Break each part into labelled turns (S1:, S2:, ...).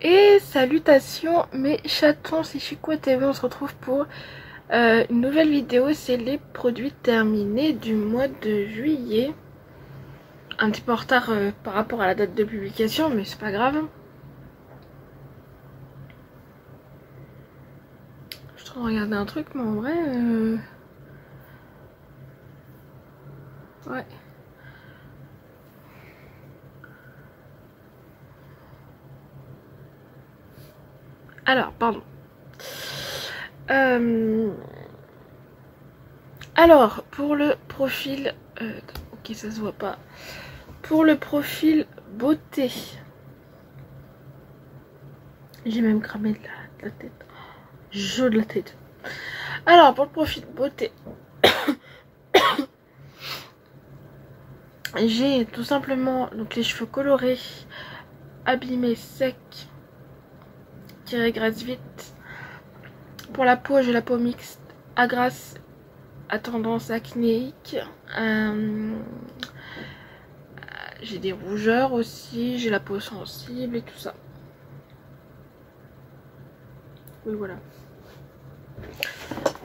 S1: Et salutations mes chatons, c'est Chico TV, on se retrouve pour une nouvelle vidéo, c'est les produits terminés du mois de juillet. Un petit peu en retard par rapport à la date de publication, mais c'est pas grave. Je suis en train de regarder un truc, mais en vrai... Ouais. Alors, pardon. Alors, pour le profil... ok, ça se voit pas. Pour le profil beauté. J'ai même cramé de la tête. Jeu de la tête. Alors, pour le profil beauté. J'ai tout simplement donc les cheveux colorés, abîmés, secs, qui régressent vite. Pour la peau, j'ai la peau mixte à grasse, à tendance acnéique. J'ai des rougeurs aussi, j'ai la peau sensible et tout ça. Oui, voilà.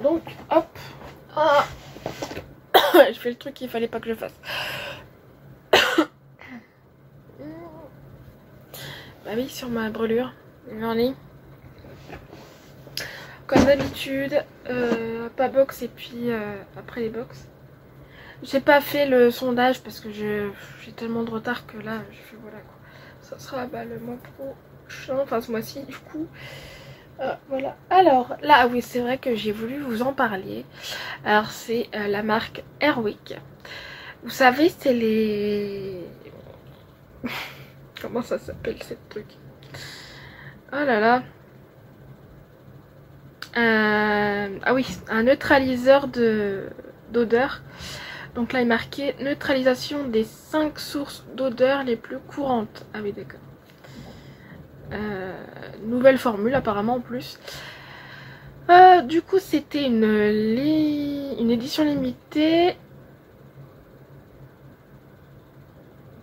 S1: Donc, hop. Ah. Je fais le truc qu'il fallait pas que je fasse. Bah oui, sur ma brûlure. J'en ai. Comme d'habitude, pas box et puis après les box. J'ai pas fait le sondage parce que j'ai tellement de retard que là, je fais voilà quoi. Ça sera le mois prochain, enfin ce mois-ci du coup. Voilà. Alors là, oui, c'est vrai que j'ai voulu vous en parler. Alors c'est la marque Airwick. Vous savez, c'est les... Comment ça s'appelle cette truc? Oh là là. Ah oui, un neutraliseur d'odeur. Donc là il est marqué neutralisation des 5 sources d'odeur les plus courantes. Ah oui, d'accord. Nouvelle formule apparemment en plus. Du coup c'était une édition limitée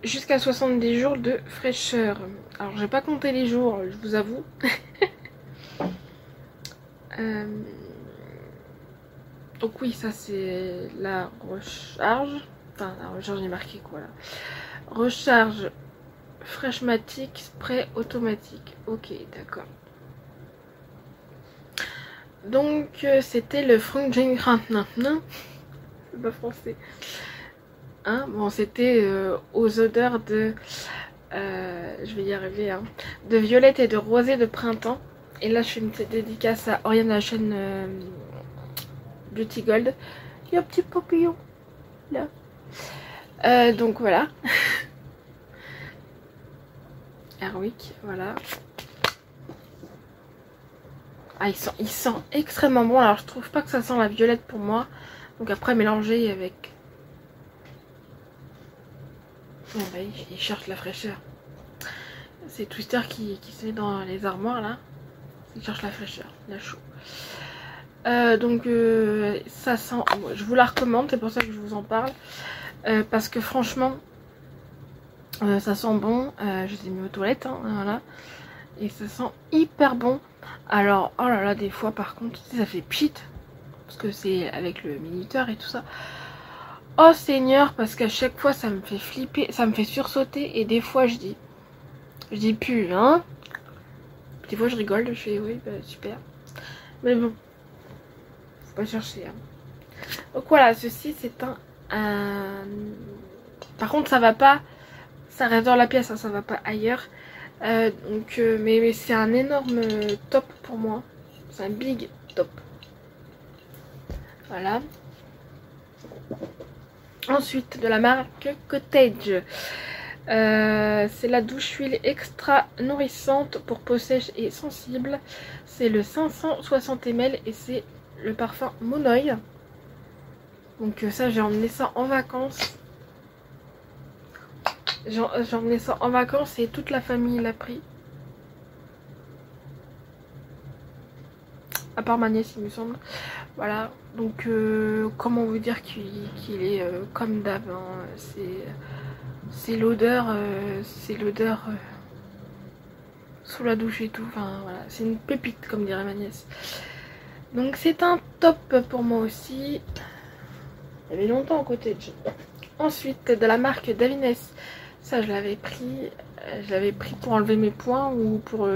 S1: jusqu'à 70 jours de fraîcheur. Alors j'ai pas compté les jours, je vous avoue. Donc oui, ça c'est la recharge. Enfin la recharge est marquée quoi là. Recharge Freshmatic spray automatique. Ok, d'accord. Donc c'était le Frungengranatna. C'est pas français. Hein, bon, c'était aux odeurs de... je vais y arriver. Hein, de violette et de rosée de printemps. Et là je fais une petite dédicace à Oriane de la chaîne Beauty Gold. Il y a un petit papillon là. Donc voilà. Airwick, voilà. Ah, il sent extrêmement bon. Alors je trouve pas que ça sent la violette pour moi. Donc après mélanger avec... Bon bah il cherche la fraîcheur. C'est Twister qui se met dans les armoires là. Il cherche la fraîcheur, la chaud. Donc ça sent... Je vous la recommande, c'est pour ça que je vous en parle. Parce que franchement, ça sent bon. Je les ai mis aux toilettes, hein, voilà. Et ça sent hyper bon. Alors, oh là là, des fois par contre, ça fait pchit. Parce que c'est avec le minuteur et tout ça. Oh Seigneur, parce qu'à chaque fois ça me fait flipper, ça me fait sursauter. Et des fois je dis plus, hein. Des fois je rigole, je fais oui, bah, super. Mais bon, faut pas chercher. Hein. Donc voilà, ceci c'est un... Par contre ça va pas, ça reste dans la pièce, hein, ça va pas ailleurs. Mais c'est un énorme top pour moi. C'est un big top. Voilà. Ensuite, de la marque Cottage. C'est la douche huile extra nourrissante pour peau sèche et sensible. C'est le 560 ml et c'est le parfum Monoï. Donc ça, j'ai emmené ça en vacances. J'ai emmené ça en vacances et toute la famille l'a pris. À part ma nièce, il me semble. Voilà. Donc comment vous dire qu'il est comme d'hab. Hein. C'est l'odeur sous la douche et tout. Enfin voilà, c'est une pépite comme dirait ma nièce. Donc c'est un top pour moi aussi. Il y avait longtemps au cottage. Ensuite de la marque Davines. Ça je l'avais pris. Je l'avais pris pour enlever mes points ou pour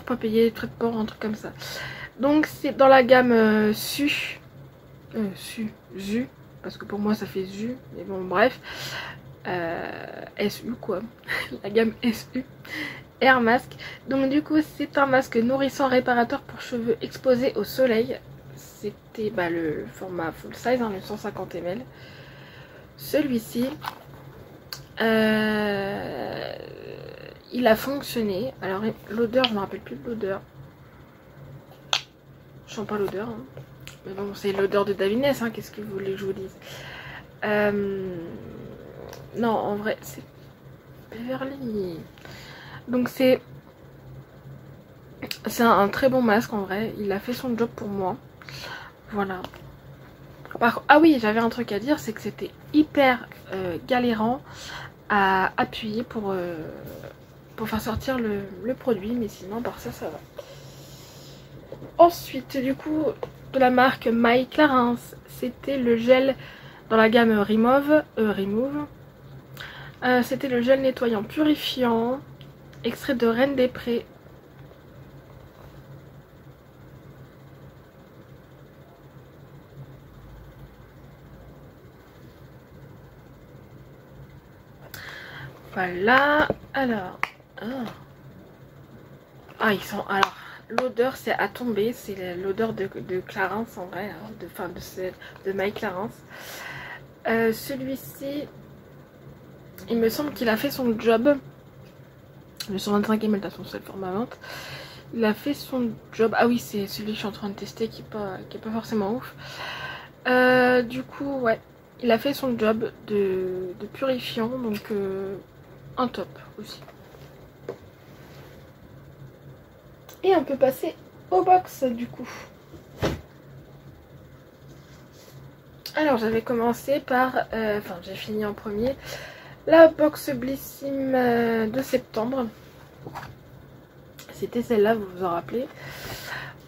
S1: pas payer les frais de port, un truc comme ça. Donc c'est dans la gamme Zu, parce que pour moi ça fait Zu, mais bon bref, SU quoi, la gamme SU, Air Mask. Donc du coup c'est un masque nourrissant réparateur pour cheveux exposés au soleil. C'était le format full size, hein, le 150 ml. Celui-ci, il a fonctionné. Alors l'odeur, je ne me rappelle plus de l'odeur. Je sens pas l'odeur. Hein. Mais bon, c'est l'odeur de Davines. Hein. Qu'est-ce que vous voulez que je vous dise? Non, en vrai, c'est Beverly. Donc c'est un très bon masque en vrai. Il a fait son job pour moi. Voilà. Ah oui, j'avais un truc à dire, c'est que c'était hyper galérant à appuyer pour faire sortir le produit, mais sinon par ça va. Ensuite du coup de la marque My Clarins, c'était le gel dans la gamme Remove. C'était le gel nettoyant purifiant, extrait de Reine des Prés. Voilà, alors... ils sont... Alors, l'odeur c'est à tomber, c'est l'odeur de Clarins en vrai, hein, de My Clarins. Celui-ci, il me semble qu'il a fait son job. Le 125 ml, de toute façon c'est le format 20. Il a fait son job. Ah oui, c'est celui que je suis en train de tester qui est pas forcément ouf. Du coup, ouais, il a fait son job de purifiant, donc un top aussi. Et on peut passer au box du coup. Alors j'avais commencé par, j'ai fini en premier, la box Blissim de septembre. C'était celle-là, vous vous en rappelez.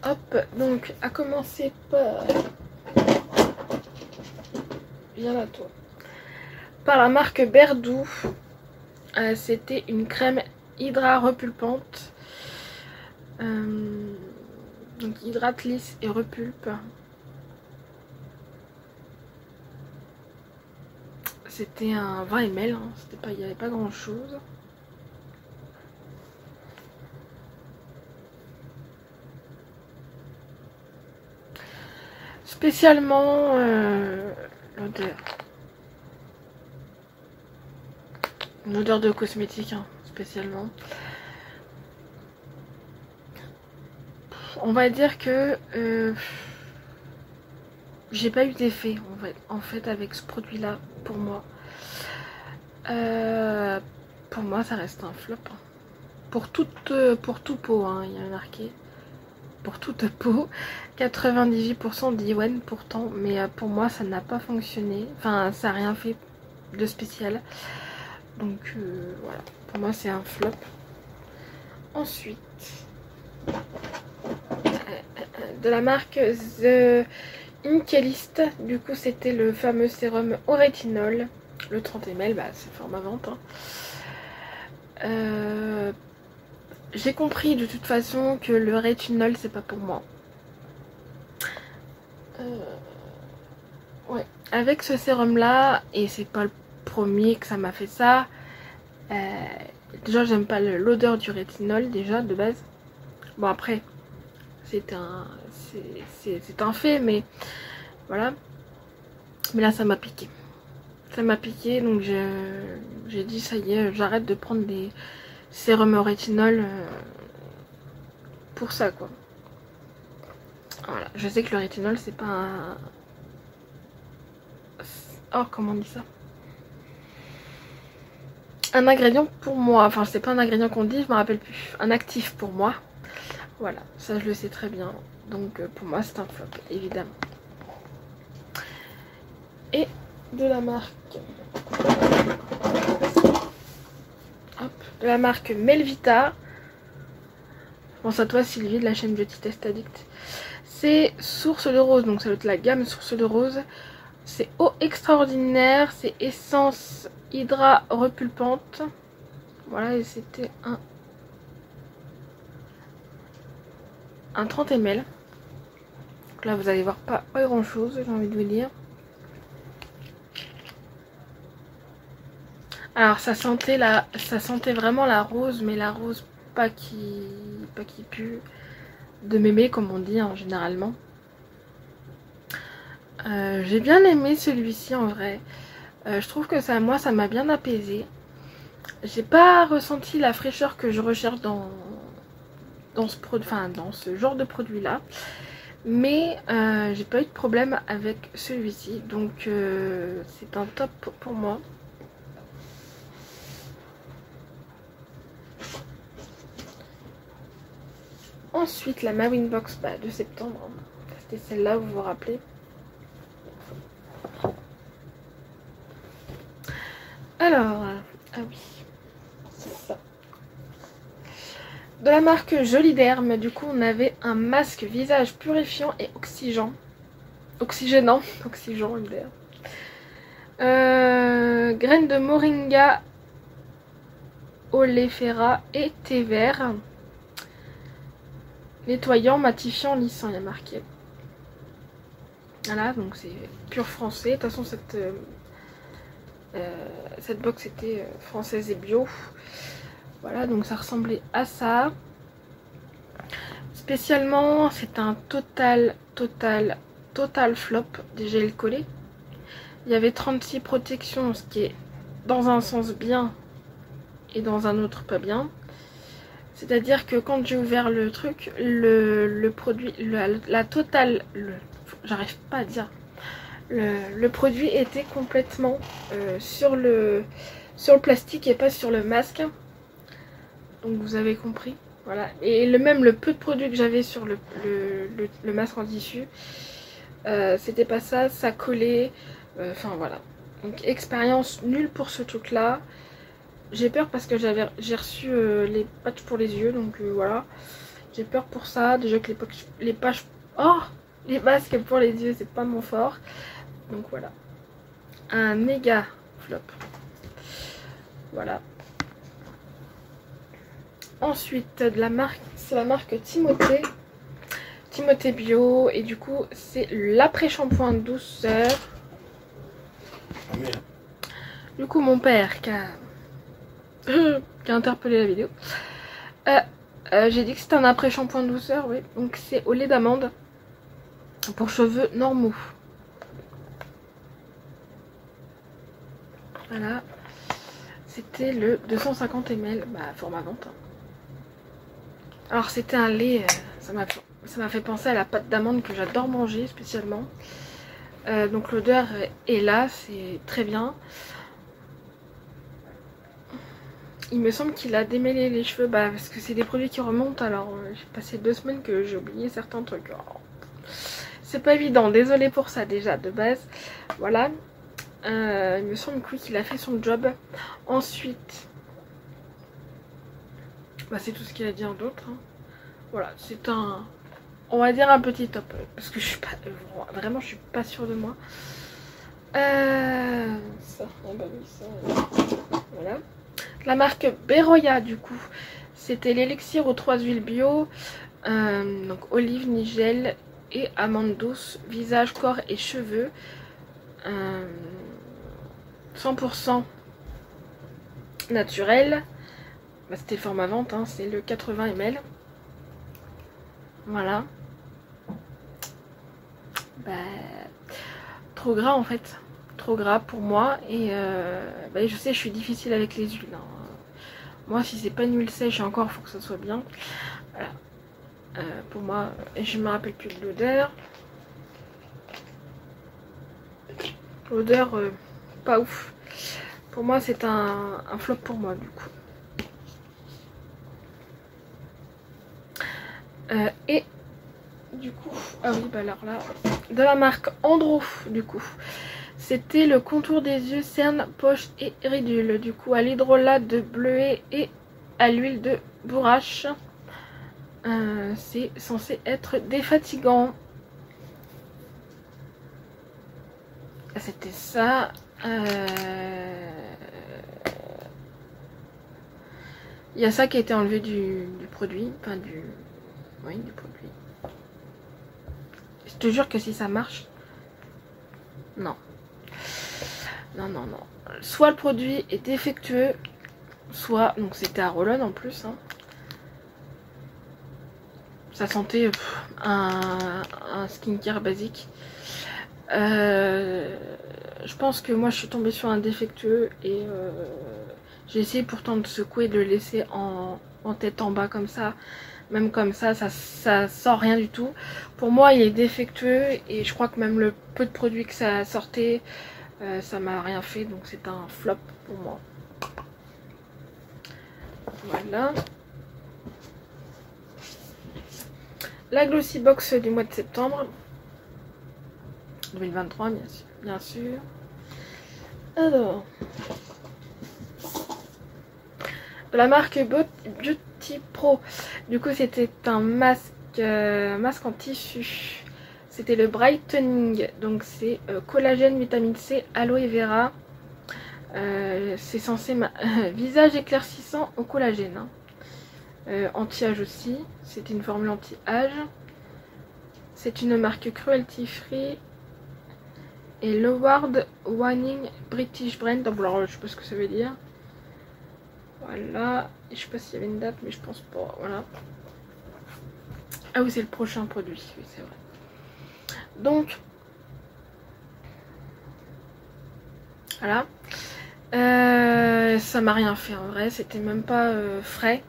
S1: Hop, donc à commencer par... Viens à toi. Par la marque Berdou. C'était une crème hydra repulpante. Donc hydrate, lisse et repulpe. C'était un 20 ml, hein. Il n'y avait pas grand chose. Spécialement l'odeur. Une odeur de cosmétique, hein, spécialement. On va dire que j'ai pas eu d'effet en fait avec ce produit là pour moi. Pour moi ça reste un flop. Pour toute peau, hein, il y a marqué. Pour toute peau, 98% d'Iwen pourtant, mais pour moi ça n'a pas fonctionné. Enfin, ça n'a rien fait de spécial. Donc voilà, pour moi c'est un flop. Ensuite, de la marque The Inkéliste, du coup c'était le fameux sérum au rétinol, le 30 ml, c'est format vente. Hein. J'ai compris de toute façon que le rétinol c'est pas pour moi. Ouais. Avec ce sérum là, et c'est pas le premier que ça m'a fait ça. Déjà j'aime pas l'odeur du rétinol déjà de base. Bon après c'est un fait, mais voilà. Mais là ça m'a piqué. Ça m'a piqué, donc j'ai dit ça y est, j'arrête de prendre des sérums au rétinol pour ça quoi. Voilà, je sais que le rétinol c'est pas un... Oh, comment on dit ça? Un ingrédient pour moi, enfin c'est pas un ingrédient qu'on dit, je me rappelle plus. Un actif pour moi. Voilà, ça je le sais très bien. Donc pour moi c'est un flop, évidemment. Et de la marque de la marque Melvita. Je pense à toi Sylvie de la chaîne Beauty Test Addict. C'est Source de Rose, donc c'est la gamme Source de Rose. C'est eau extraordinaire, c'est essence hydra repulpante. Voilà, et c'était un 30 ml. Donc là vous allez voir pas grand chose, j'ai envie de vous dire. Alors ça sentait vraiment la rose, mais la rose pas qui pue, de mémé comme on dit hein, généralement. J'ai bien aimé celui-ci en vrai. Je trouve que ça m'a bien apaisé. J'ai pas ressenti la fraîcheur que je recherche dans ce genre de produit là. Mais j'ai pas eu de problème avec celui-ci. Donc c'est un top pour moi. Ensuite la Mawin Box de septembre. C'était celle-là, vous vous rappelez. Alors, ah oui, c'est ça. De la marque Joliderme, du coup on avait un masque visage purifiant et oxygénant, graines de moringa, olifera et thé vert. Nettoyant, matifiant, lissant, il y a marqué. Voilà, donc c'est pur français. De toute façon cette box était française et bio. Voilà, donc ça ressemblait à ça. Spécialement, c'est un total flop des gels collés. Il y avait 36 protections, ce qui est dans un sens bien et dans un autre pas bien. C'est-à-dire que quand j'ai ouvert le truc, le produit, la totale, j'arrive pas à dire, le produit était complètement sur le plastique et pas sur le masque. Donc vous avez compris, voilà. Et le peu de produit que j'avais sur le masque en tissu, c'était pas ça, ça collait, enfin voilà. Donc expérience nulle pour ce truc là. J'ai peur parce que j'ai reçu les patchs pour les yeux, donc voilà. J'ai peur pour ça, déjà que les masques pour les yeux c'est pas mon fort. Donc voilà. Un méga flop. Voilà. Ensuite, c'est la marque Timothée. Timothée Bio. Et du coup, c'est l'après-shampoing douceur. Du coup, mon père qui a interpellé la vidéo. J'ai dit que c'était un après-shampoing douceur, oui. Donc c'est au lait d'amande pour cheveux normaux. Voilà. C'était le 250 ml, format vente. Alors c'était un lait, ça m'a fait penser à la pâte d'amande que j'adore manger spécialement. Donc l'odeur est là, c'est très bien. Il me semble qu'il a démêlé les cheveux, parce que c'est des produits qui remontent. Alors j'ai passé 2 semaines que j'ai oublié certains trucs. Oh. C'est pas évident, désolée pour ça déjà de base. Voilà, il me semble qu'il a fait son job. Ensuite, c'est tout ce qu'il a dit en d'autre. Hein. Voilà, c'est on va dire un petit top. Parce que je suis pas, vraiment je suis pas sûre de moi. Voilà. La marque Beroya du coup, c'était l'élixir aux 3 huiles bio, donc olive, nigel et amande douce, visage, corps et cheveux, 100% naturel. C'était le format vente, hein, c'est le 80 ml. Voilà. Trop gras en fait, trop gras pour moi. Et je sais, je suis difficile avec les huiles. Hein. Moi, si c'est pas une huile sèche, encore, faut que ça soit bien. Voilà. Pour moi, je me rappelle plus de l'odeur. L'odeur, pas ouf. Pour moi, c'est un flop pour moi, du coup. Et du coup, ah oui, alors là, de la marque Andro, du coup. C'était le contour des yeux, cerne, poche et ridule. Du coup, à l'hydrolat de bleuet et à l'huile de bourrache. C'est censé être défatigant. C'était ça. Il y a ça qui a été enlevé du produit. Enfin du... Oui, du produit. Je te jure que si ça marche... Non. Non, non, non. Soit le produit est défectueux, soit... Donc c'était à Rollon en plus. Hein. Ça sentait un skincare basique. Je pense que moi je suis tombée sur un défectueux et j'ai essayé pourtant de secouer, de le laisser en tête en bas comme ça. Même comme ça sent rien du tout. Pour moi il est défectueux et je crois que même le peu de produits que ça sortait, ça m'a rien fait. Donc c'est un flop pour moi. Voilà. La Glossy Box du mois de septembre 2023, bien sûr. Alors, de la marque Beauty Pro. Du coup, c'était un masque en tissu. C'était le Brightening. Donc, c'est collagène, vitamine C, aloe vera. C'est censé visage éclaircissant au collagène. Hein. Anti-âge aussi. C'était une formule anti-âge. C'est une marque cruelty free. Et Lowered Warning British Brand. Alors, je sais pas ce que ça veut dire. Voilà. Et je sais pas s'il y avait une date, mais je pense pas. Voilà. Ah oui, c'est le prochain produit. Oui, c'est vrai. Donc, voilà. Ça m'a rien fait en vrai. C'était même pas frais.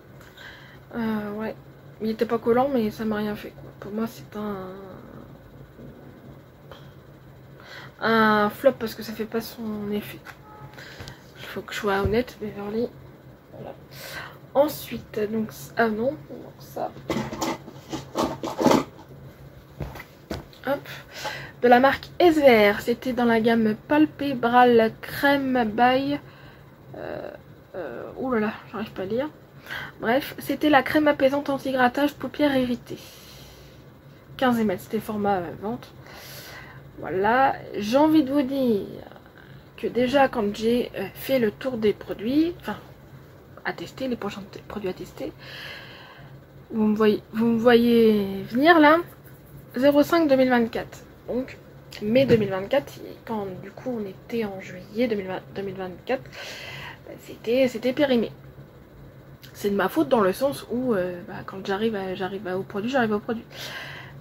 S1: Ouais. Il était pas collant, mais ça m'a rien fait. Quoi. Pour moi, c'est un flop parce que ça fait pas son effet. Il faut que je sois honnête, Beverly. Voilà. Ensuite, donc, ah non, ça. Hop. De la marque SVR, c'était dans la gamme Palpebral Crème by. Oh là là, j'arrive pas à lire. Bref, c'était la crème apaisante anti-grattage paupières irritées. 15 ml, c'était format vente. Voilà, j'ai envie de vous dire que déjà quand j'ai fait le tour des produits, enfin à tester, les prochains produits à tester, vous me voyez venir là, 05 2024. Donc mai 2024, quand du coup on était en juillet 2024, c'était périmé. C'est de ma faute dans le sens où quand j'arrive au produit.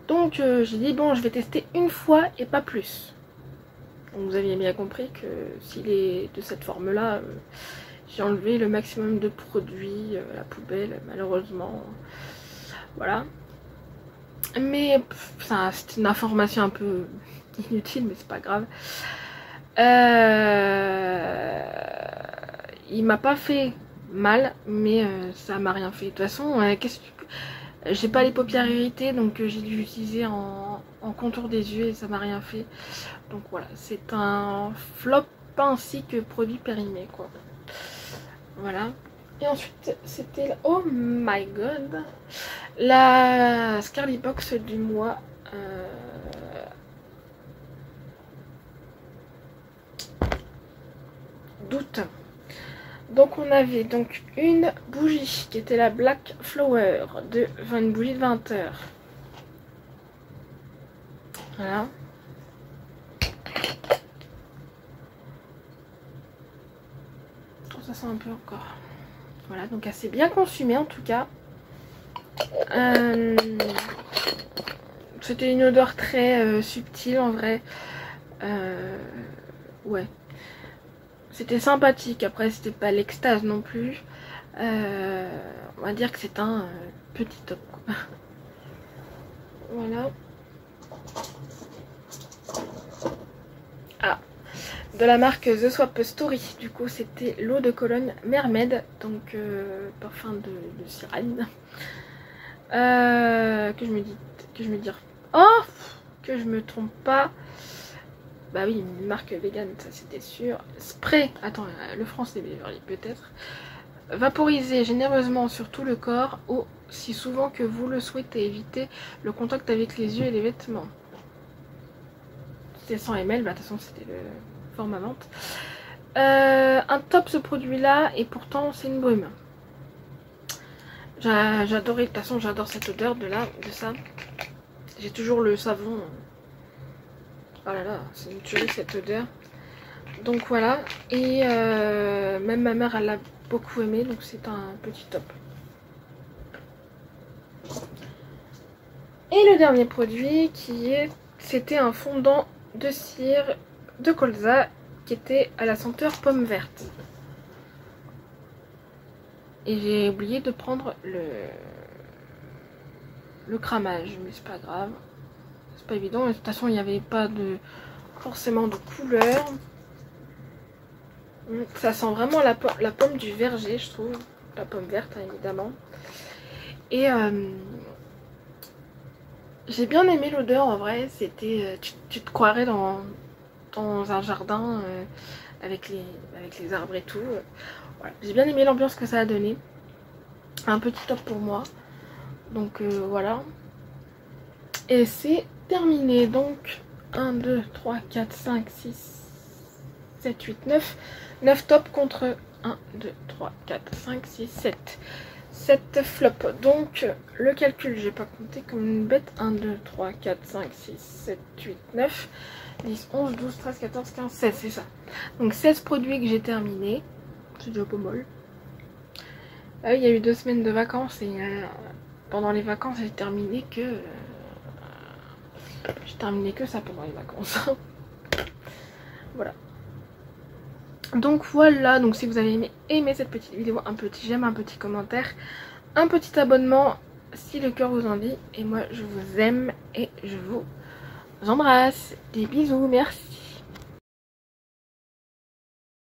S1: Donc j'ai dit bon, je vais tester une fois et pas plus. Donc vous aviez bien compris que s'il est de cette forme là, j'ai enlevé le maximum de produits à la poubelle malheureusement. Voilà. Mais c'est une information un peu inutile, mais c'est pas grave. Il m'a pas fait mal, mais ça m'a rien fait. De toute façon, j'ai pas les paupières irritées, donc j'ai dû l'utiliser en contour des yeux et ça m'a rien fait. Donc voilà, c'est un flop ainsi que produit périmé, quoi. Voilà. Et ensuite, c'était, oh my god, la Scarly Box du mois d'août. Donc on avait donc une bougie qui était la Black Flower une bougie de 20 heures. Voilà. Oh, ça sent un peu encore. Voilà, donc assez bien consumé en tout cas. C'était une odeur très subtile en vrai. Ouais. C'était sympathique, après c'était pas l'extase non plus. On va dire que c'est un petit top. Quoi. Voilà. Ah, de la marque The Swap Story. Du coup c'était l'eau de Cologne Mermaid, donc parfum de sirène. Que je me dis, oh, que je me trompe pas. Bah oui, une marque vegan, ça c'était sûr. Spray, attends, le français Beverly peut-être. Vaporisez généreusement sur tout le corps aussi souvent que vous le souhaitez. Évitez le contact avec les yeux et les vêtements. C'était 100 ml, bah de toute façon c'était le format vente. Un top ce produit là et pourtant c'est une brume. J'adorais, de toute façon j'adore cette odeur de ça. J'ai toujours le savon. Oh là là, c'est une tuerie cette odeur. Donc voilà, et même ma mère elle l'a beaucoup aimé, donc c'est un petit top. Et le dernier produit c'était un fondant de cire de colza qui était à la senteur pomme verte. Et j'ai oublié de prendre le cramage, mais c'est pas grave. C'est pas évident, de toute façon il n'y avait pas forcément de couleur. Ça sent vraiment la pomme du verger, je trouve. La pomme verte, hein, évidemment. Et j'ai bien aimé l'odeur, en vrai. C'était, tu te croirais dans un jardin avec les arbres et tout. Voilà. J'ai bien aimé l'ambiance que ça a donné. Un petit top pour moi. Donc voilà. Et c'est terminé. Donc 1, 2, 3, 4, 5, 6, 7, 8, 9. 9 tops contre 1, 2, 3, 4, 5, 6, 7. 7 flops. Donc le calcul, j'ai pas compté comme une bête. 1, 2, 3, 4, 5, 6, 7, 8, 9, 10, 11, 12, 13, 14, 15, 16, c'est ça. Donc 16 produits que j'ai terminés. C'est déjà pas mal. Il y a eu 2 semaines de vacances et pendant les vacances j'ai terminé que ça pendant les vacances. Voilà. Donc voilà, donc si vous avez aimé cette petite vidéo, un petit j'aime, un petit commentaire, un petit abonnement si le cœur vous en dit. Et moi je vous aime et je vous embrasse. Des bisous, merci.